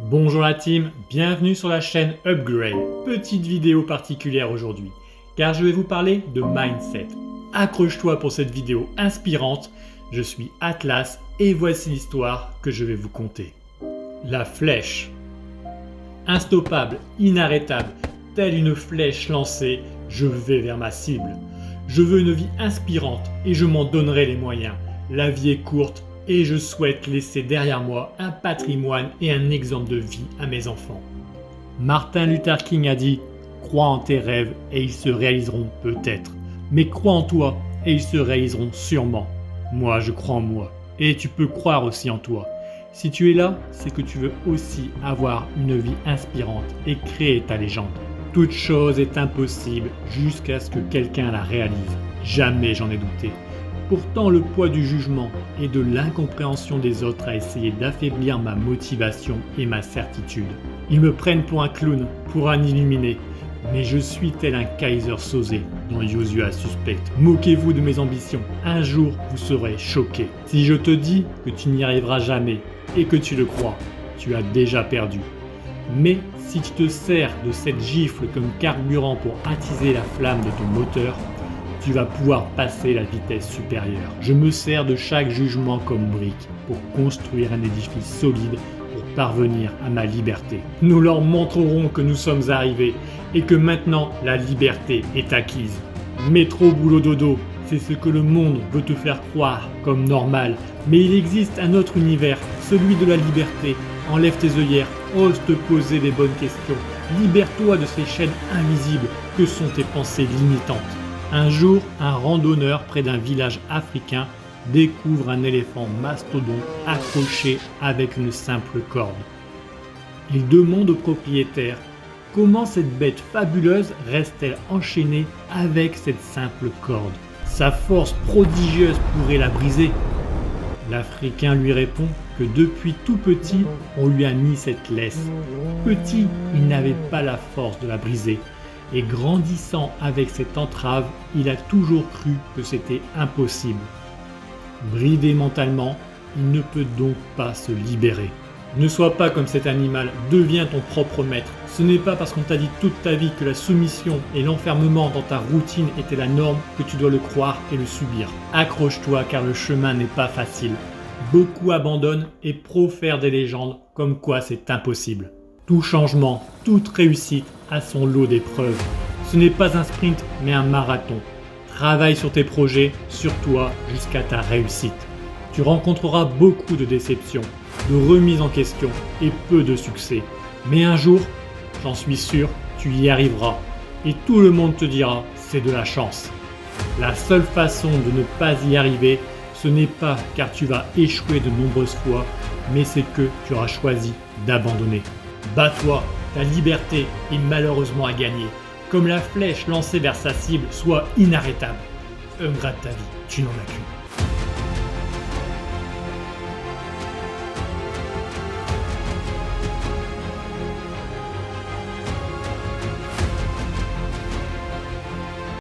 Bonjour la team, bienvenue sur la chaîne Upgrade. Petite vidéo particulière aujourd'hui, car je vais vous parler de mindset. Accroche-toi pour cette vidéo inspirante, je suis Atlas et voici l'histoire que je vais vous conter. La flèche. Instoppable, inarrêtable, telle une flèche lancée, je vais vers ma cible. Je veux une vie inspirante et je m'en donnerai les moyens. La vie est courte et je souhaite laisser derrière moi un patrimoine et un exemple de vie à mes enfants. Martin Luther King a dit « Crois en tes rêves et ils se réaliseront peut-être. Mais crois en toi et ils se réaliseront sûrement. Moi, je crois en moi. Et tu peux croire aussi en toi. Si tu es là, c'est que tu veux aussi avoir une vie inspirante et créer ta légende. Toute chose est impossible jusqu'à ce que quelqu'un la réalise. Jamais j'en ai douté. Pourtant, le poids du jugement et de l'incompréhension des autres a essayé d'affaiblir ma motivation et ma certitude. Ils me prennent pour un clown, pour un illuminé, mais je suis tel un Kaiser Soze dans Usual Suspect. Moquez-vous de mes ambitions, un jour vous serez choqués. Si je te dis que tu n'y arriveras jamais et que tu le crois, tu as déjà perdu. Mais si tu te sers de cette gifle comme carburant pour attiser la flamme de ton moteur, tu vas pouvoir passer la vitesse supérieure. Je me sers de chaque jugement comme brique pour construire un édifice solide pour parvenir à ma liberté. Nous leur montrerons que nous sommes arrivés et que maintenant la liberté est acquise. Métro boulot dodo, c'est ce que le monde veut te faire croire comme normal. Mais il existe un autre univers, celui de la liberté. Enlève tes œillères, ose te poser des bonnes questions. Libère-toi de ces chaînes invisibles que sont tes pensées limitantes. Un jour, un randonneur près d'un village africain découvre un éléphant mastodonte accroché avec une simple corde. Il demande au propriétaire comment cette bête fabuleuse reste-t-elle enchaînée avec cette simple corde. Sa force prodigieuse pourrait la briser. L'Africain lui répond que depuis tout petit, on lui a mis cette laisse. Petit, il n'avait pas la force de la briser. Et grandissant avec cette entrave, il a toujours cru que c'était impossible. Bridé mentalement, il ne peut donc pas se libérer. Ne sois pas comme cet animal, deviens ton propre maître. Ce n'est pas parce qu'on t'a dit toute ta vie que la soumission et l'enfermement dans ta routine étaient la norme que tu dois le croire et le subir. Accroche-toi car le chemin n'est pas facile. Beaucoup abandonnent et profèrent des légendes comme quoi c'est impossible. Tout changement, toute réussite a son lot d'épreuves. Ce n'est pas un sprint, mais un marathon. Travaille sur tes projets, sur toi, jusqu'à ta réussite. Tu rencontreras beaucoup de déceptions, de remises en question et peu de succès. Mais un jour, j'en suis sûr, tu y arriveras. Et tout le monde te dira, c'est de la chance. La seule façon de ne pas y arriver, ce n'est pas car tu vas échouer de nombreuses fois, mais c'est que tu auras choisi d'abandonner. Bats-toi, ta liberté est malheureusement à gagner. Comme la flèche lancée vers sa cible, sois inarrêtable. Upgrade ta vie, tu n'en as qu'une.